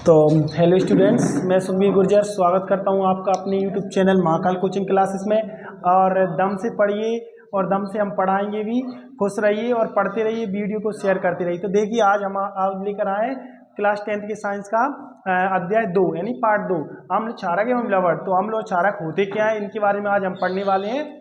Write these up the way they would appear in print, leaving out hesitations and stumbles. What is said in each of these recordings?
तो hello students, मैं सुखबीर गुर्जर स्वागत करता हूं आपका अपने YouTube channel Mahakal coaching classes में। और दम से पढ़िए और दम से हम पढ़ाएंगे भी। खुश रहिए और पढ़ते रहिए, वीडियो को शेयर करते रहिए। तो देखिए आज हम आज लेकर आए क्लास 10th के साइंस का अध्याय 2 यानी पार्ट 2, अम्ल क्षारक एवं लवण। तो अम्ल और क्षारक होते क्या है, इनके बारे में आज हम पढ़ने वाले हैं।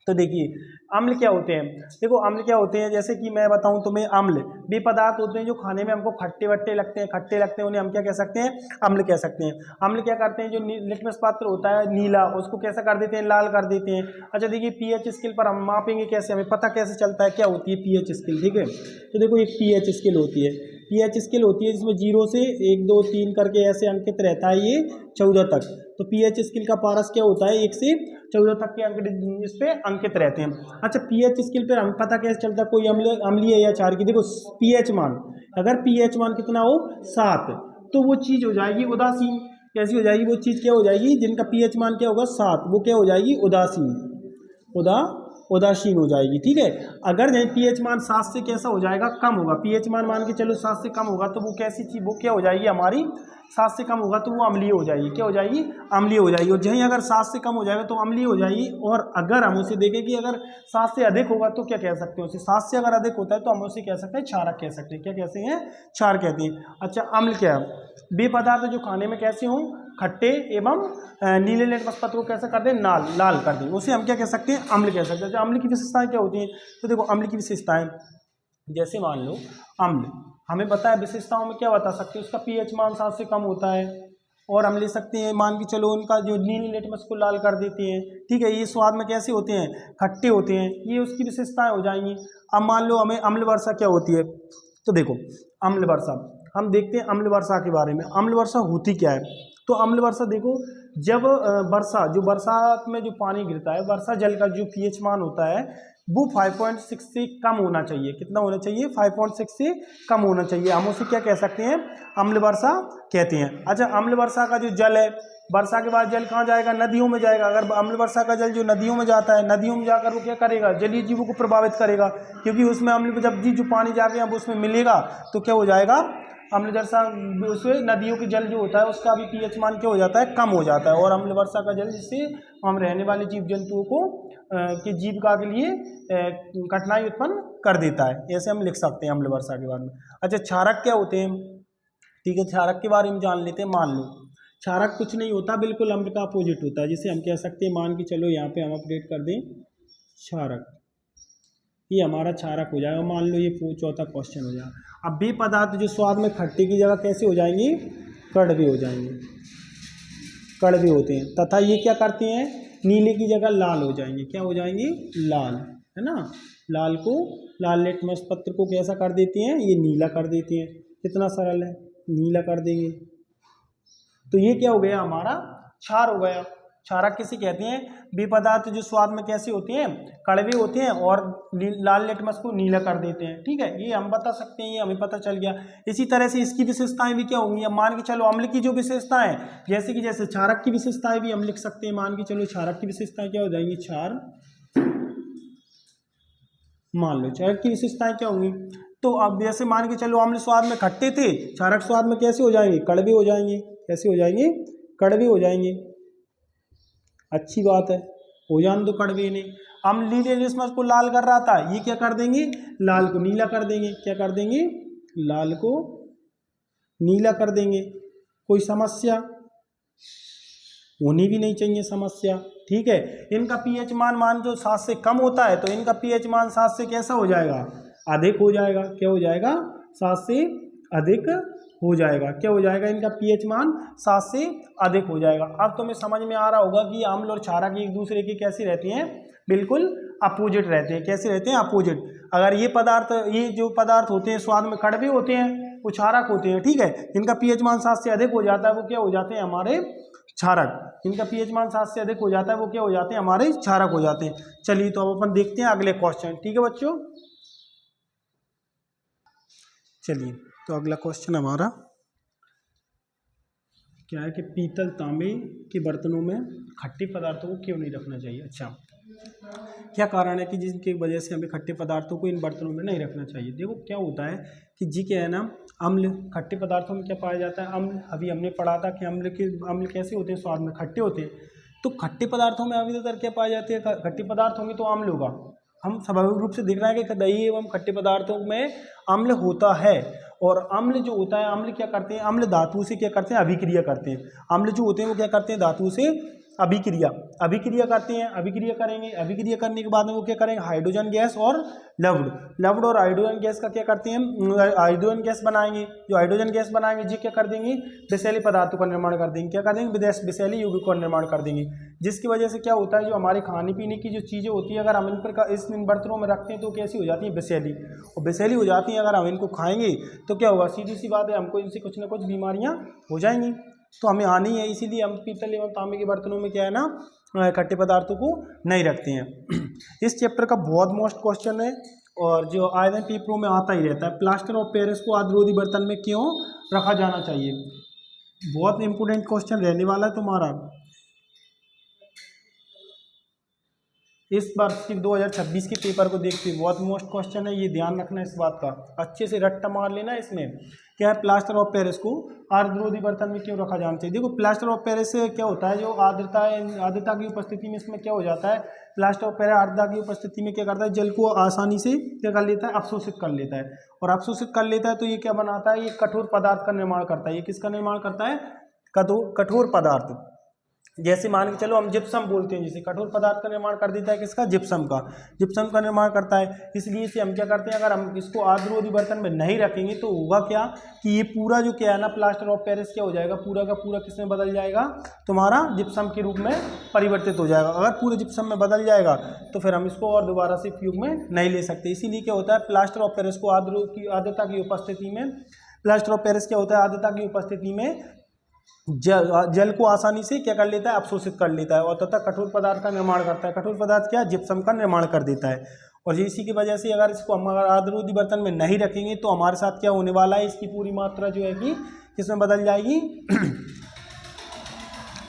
तो देखिए अम्ल क्या होते हैं। देखो अम्ल क्या होते हैं, जैसे कि मैं बताऊं तुम्हें, अम्ल वे पदार्थ होते हैं जो खाने में हमको खट्टे वट्टे लगते हैं, खट्टे लगते हैं, उन्हें हम क्या कह सकते हैं, अम्ल कह सकते हैं। अम्ल क्या करते हैं, जो लिटमस पात्र होता है नीला, उसको कैसा कर देते हैं, लाल कर देते हैं। अच्छा देखिए पीएच स्केल पर हम मापेंगे कैसे, हमें पता कैसे चलता है क्या होती है पीएच स्केल। ठीक है, तो देखो एक पीएच स्केल होती है, पीएच स्केल होती है जिसमें 0 से 1 2 3 करके ऐसे अंकित रहता है ये 14 तक। तो पीएच स्केल का पारस क्या होता है, 1 से 14 तक के अंक इस पे अंकित रहते हैं। अच्छा पीएच स्केल पर हम पता कैसे चलता है कोई अम्लीय या क्षार की। देखो पीएच मान, अगर पीएच मान कितना हो 7, तो वो चीज हो जाएगी उदासीन। कैसी हो जाएगी वो चीज, क्या हो जाएगी, जिनका पीएच मान क्या होगा 7, वो क्या हो जाएगी, उदासीन, उदासीन हो जाएगी। ठीक है, अगर नहीं पीएच मान 7 से कैसा हो जाएगा, कम होगा, पीएच मान के चलो 7 से कम होगा, तो वो कैसी चीज, वो क्या हो जाएगी हमारी, 7 से कम होगा तो वो अम्लीय हो जाएगी। क्या हो जाएगी, अम्लीय हो जाएगी। और जहीं अगर 7 से कम हो जाएगा तो अम्लीय हो जाएगी। और अगर हम उसे देखें कि अगर 7 से अधिक होगा तो क्या कह सकते हैं उसे, 7 से अगर अधिक होता है तो हम उसे कह सकते हैं क्षारक कह सकते हैं। क्या कहते हैं, क्षार कहते हैं। अच्छा अम्ल क्या है, वे पदार्थ जो खाने में कैसे हों, खट्टे एवं नीले लिटमस पत्र को कैसा कर दें, लाल कर दें, उसे हम क्या कह सकते हैं, अम्ल कह सकते हैं। अम्ल की विशेषताएं क्या होती हैं, तो देखो अम्ल की विशेषताएं, जैसे मान लो अम्ल, हमें पता है विशेषताओं में क्या बता सकते हैं, उसका पीएच मान 7 से कम होता है। और हम ले सकते हैं, मान के चलो उनका जो नीली लिटमस को लाल कर देते हैं। ठीक है, ये स्वाद में कैसे होते हैं, खट्टे होते हैं, ये उसकी विशेषताएं हो जाएंगी। अब मान लो हमें अम्ल वर्षा क्या होती है, तो देखो अम्ल वर्षा, हम देखते हैं अम्ल वर्षा के बारे में। अम्ल वर्षा होती क्या है, तो अम्ल वर्षा देखो, जब वर्षा, जो बरसात में जो पानी गिरता है, वर्षा जल का जो पीएच मान होता है वो 5.6 से कम होना चाहिए। कितना होना चाहिए, 5.6 से कम होना चाहिए। हम उसे क्या कह सकते हैं, अम्ल वर्षा कहते हैं। अच्छा अम्ल वर्षा का जो जल है, वर्षा के बाद जल कहाँ जाएगा, नदियों में जाएगा। अगर अम्ल वर्षा का जल जो नदियों में जाता है, नदियों में जाकर वो क्या करेगा, जलीय जीवों को प्रभावित करेगा, क्योंकि उसमें अम्ल जब जी जो पानी जाके अब उसमें मिलेगा तो क्या हो जाएगा, अम्ल वर्षा, उसमें नदियों के जल जो होता है उसका भी पीएच मान क्या हो जाता है, कम हो जाता है। और अम्ल वर्षा का जल जिससे हम रहने वाले जीव जंतुओं को की जीविका के लिए कठिनाई उत्पन्न कर देता है। ऐसे हम लिख सकते हैं अम्ल वर्षा के बारे में। अच्छा क्षारक क्या होते हैं, ठीक है, क्षारक के बारे में जान लेते हैं। मान लो क्षारक कुछ नहीं होता, बिल्कुल अम्ल का अपोजिट होता है, जिसे हम कह सकते हैं, मान के चलो यहाँ पे हम अपडेट कर दें क्षारक, ये हमारा क्षारक हो जाएगा। मान लो ये चौथा क्वेश्चन हो जाएगा। अब वे पदार्थ जो स्वाद में खट्टे की जगह कैसे हो जाएंगे, कड़वे हो जाएंगे, कड़वे होते हैं। तथा ये क्या करते हैं, नीले की जगह लाल हो जाएंगे। क्या हो जाएंगे, लाल, है ना। लाल को, लाल लिटमस पत्र को कैसा कर देते हैं, ये नीला कर देते हैं। कितना सरल है, नीला कर देंगे तो ये क्या हो गया, हमारा क्षार हो गया। क्षारक किसे कहते हैं, वे पदार्थ जो स्वाद में कैसे होते हैं, कड़वे होते हैं और लाल लिटमस को नीला कर देते हैं। ठीक है, ये हम बता सकते हैं, ये हमें पता चल गया। इसी तरह से इसकी विशेषताएं भी क्या होंगी, अब मान के चलो अम्ल की जो विशेषताएं, जैसे कि जैसे क्षारक की विशेषताएं भी हम लिख सकते हैं। मान के चलो क्षारक की विशेषताएं क्या हो जाएंगी, क्षार, मान लो क्षारक की विशेषताएं क्या होंगी, तो अब जैसे मान के चलो अम्ल स्वाद में खट्टे थे, क्षारक स्वाद में कैसे हो जाएंगे, कड़वे हो जाएंगे। कैसे हो जाएंगे, कड़वे हो जाएंगे। अच्छी बात है, हो जान दो कड़वे ने। हम नीले लिटमस को लाल कर रहा था, ये क्या कर देंगे, लाल को नीला कर देंगे। क्या कर देंगे, लाल को नीला कर देंगे। कोई समस्या होनी भी नहीं चाहिए समस्या। ठीक है, इनका पीएच मान जो 7 से कम होता है, तो इनका पीएच मान 7 से कैसा हो जाएगा, अधिक हो जाएगा। क्या हो जाएगा, 7 से अधिक हो जाएगा। क्या हो जाएगा, इनका पीएच मान 7 से अधिक हो जाएगा। अब तुम्हें समझ में आ रहा होगा कि अम्ल और क्षारक एक दूसरे की कैसी रहती हैं, बिल्कुल अपोजिट रहते हैं। कैसे रहते हैं, अपोजिट। अगर ये पदार्थ, ये जो पदार्थ होते हैं स्वाद में कड़वे होते हैं, वो क्षारक होते हैं। ठीक है, इनका पीएच मान 7 से अधिक हो जाता है, वो क्या हो जाते हैं, हमारे क्षारक। इनका पीएच मान 7 से अधिक हो जाता है, वो क्या हो जाते हैं, हमारे क्षारक हो जाते हैं। चलिए तो अब अपन देखते हैं अगले क्वेश्चन। ठीक है बच्चों, चलिए तो अगला क्वेश्चन हमारा क्या है कि पीतल तांबे के बर्तनों में खट्टे पदार्थों को क्यों नहीं रखना चाहिए। अच्छा क्या कारण है कि जिनकी वजह से हमें खट्टे पदार्थों को इन बर्तनों में नहीं रखना चाहिए। देखो क्या होता है कि जी क्या है ना, अम्ल, खट्टे पदार्थों में क्या पाया जाता है, अम्ल। अभी हमने पढ़ा था कि अम्ल कैसे होते हैं, स्वाद में खट्टे होते हैं। तो खट्टे पदार्थों में अधिकतर क्या पाए जाते हैं, खट्टे पदार्थ होंगे तो अम्ल होगा। हम स्वाभाविक रूप से देख रहे हैं कि दही एवं खट्टे पदार्थों में अम्ल होता है। और अम्ल जो होता है, अम्ल क्या करते हैं, अम्ल धातु से क्या करते हैं, अभिक्रिया करते हैं। अम्ल जो होते हैं वो क्या करते हैं, धातु से अभिक्रिया करते हैं, अभिक्रिया करेंगे। अभिक्रिया करने के बाद में वो क्या करेंगे, हाइड्रोजन गैस और लवण और हाइड्रोजन गैस का क्या करते हैं, हाइड्रोजन गैस बनाएंगे। जो हाइड्रोजन गैस बनाएंगे जी क्या कर देंगे, विषैले पदार्थों का निर्माण कर देंगे। क्या कर देंगे, विषैले यौगिक का निर्माण कर देंगे। जिसकी वजह से क्या होता है, जो हमारे खाने पीने की जो चीज़ें होती है, अगर हम इन पर इस बर्तनों में रखते हैं तो कैसी हो जाती है, विषैली। और विषैली हो जाती हैं, अगर हम इनको खाएंगे तो क्या होगा, सीधी सी बात है, हमको इनसे कुछ ना कुछ बीमारियां हो जाएंगी। तो हमें आनी है, इसीलिए हम पीतल एवं तांबे के बर्तनों में क्या है ना, खट्टे पदार्थों को नहीं रखते हैं। इस चैप्टर का बहुत मोस्ट क्वेश्चन है और जो आयरन पेपरों में आता ही रहता है, प्लास्टर ऑफ पेरिस को आद्ररोधी बर्तन में क्यों रखा जाना चाहिए। बहुत इंपोर्टेंट क्वेश्चन रहने वाला है तुम्हारा इस वर्ष के 2026 के पेपर को देखते हुए। बहुत मोस्ट क्वेश्चन है, ये ध्यान रखना इस बात का, अच्छे से रट्टा मार लेना। इसमें क्या है, प्लास्टर ऑफ पेरिस को आर्द्ररोधी बर्तन में क्यों रखा जाना चाहिए। देखो प्लास्टर ऑफ पेरिस से क्या होता है, जो आर्द्रता की उपस्थिति में इसमें क्या हो जाता है, प्लास्टर ऑफ पेरिस आर्द्रता की उपस्थिति में क्या करता है, जल को आसानी से क्या कर लेता है, अवशोषित कर लेता है। और अवशोषित कर लेता है तो ये क्या बनाता है, ये कठोर पदार्थ का निर्माण करता है। ये किसका निर्माण करता है, कठोर पदार्थ। जैसे मान के चलो हम जिप्सम बोलते हैं, जैसे कठोर पदार्थ का निर्माण कर देता है किसका, जिप्सम का निर्माण करता है। इसलिए इसे हम क्या करते हैं, अगर हम इसको आर्द्ररोधी बर्तन में नहीं रखेंगे तो होगा क्या कि ये पूरा जो क्या है ना, प्लास्टर ऑफ पेरिस क्या हो जाएगा, पूरा का पूरा किसमें बदल जाएगा, तुम्हारा जिप्सम के रूप में परिवर्तित हो जाएगा। अगर पूरे जिप्सम में बदल जाएगा तो फिर हम इसको और दोबारा से उपयोग में नहीं ले सकते। इसीलिए क्या होता है, प्लास्टर ऑफ पेरिस को आर्द्रता की उपस्थिति में, प्लास्टर ऑफ पेरिस क्या होता है, आर्द्रता की उपस्थिति में जल को आसानी से क्या कर लेता है, अवशोषित कर लेता है और तथा कठोर पदार्थ का निर्माण करता है। कठोर पदार्थ क्या, जिप्सम का निर्माण कर देता है। और इसी की वजह से अगर इसको हम अगर आर्द्ररोधी बर्तन में नहीं रखेंगे तो हमारे साथ क्या होने वाला है, इसकी पूरी मात्रा जो है कि किसमें बदल जाएगी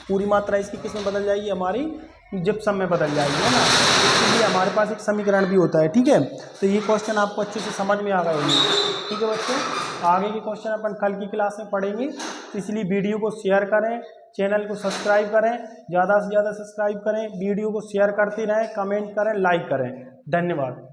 पूरी मात्रा इसकी किसमें बदल जाएगी, हमारी जिप्सम में बदल जाएगी, है ना। इसलिए हमारे पास एक समीकरण भी होता है, ठीक है। तो ये क्वेश्चन आपको अच्छे से समझ में आ गए होंगे, ठीक है बच्चों। आगे के क्वेश्चन अपन कल की क्लास में पढ़ेंगे, तो इसलिए वीडियो को शेयर करें, चैनल को सब्सक्राइब करें, ज़्यादा से ज़्यादा सब्सक्राइब करें, वीडियो को शेयर करते रहें, कमेंट करें, लाइक करें। धन्यवाद।